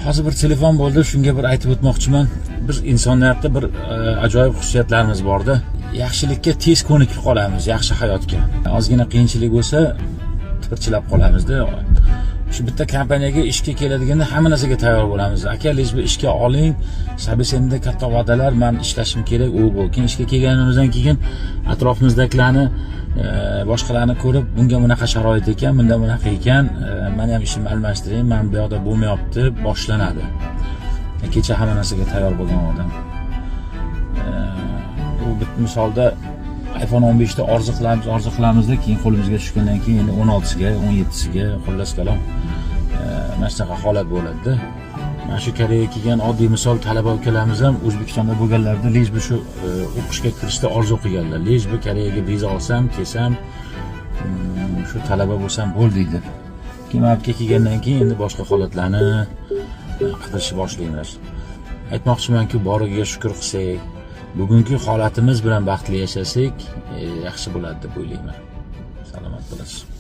Hozir bir telefon bo'ldi, shunga bir aytib o'tmoqchiman. Biz insoniyatda bir ajoyib xususiyatlarimiz borda. Yaxshilikka tez ko'nikib qolamiz, yaxshi hayotga. Ozgina qiyinchilik bo'lsa, tipirchilab qolamizda. Shu bitta kompaniyaga ishga keladiganda hamma narsaga tayyor bo'lamiz. Aka, lejba ishga oling, sabisenda katta va'dalar, men ishlashim kerak, u bu. Keyin ishga kelganimizdan keyin atrofimizdagilarni boshqalarni ko'rib, bunga bunaqa sharoit ekan, bunda bunaqa ekan, men ham ishimni almashtiring, men bu yoqda bo'lmayapti, boshlanadi. Kecha hamma narsaga tayyor bo'lgan odam. Bu bitta misolda iPhone 15 da orzu qilamizda, keyin qo'limizga tushgandan keyin endi 16siga, 17siga xullas kalom mana shunaqa holat bo'ladi-da. Mana shu Koreyaga kelgan oddiy misol talaba ukalarimiz ham O'zbekistonda bo'lganlarda lejbi shu o'qishga kirishda orzu qilganlar. Lejbi Koreyaga viza olsam, kelsam, shu talaba bo'lsam bo'ldi deydi. Keyin Amerikaga kelgandan keyin endi boshqa holatlarni qidirishni boshlaymiz. Aytmoqchimanki, boriga shukr qilsak, bugungi holatimiz bilan baxtli yashasak, yaxshi bo'ladi deb o'ylayman. Salomat bo'lasiz.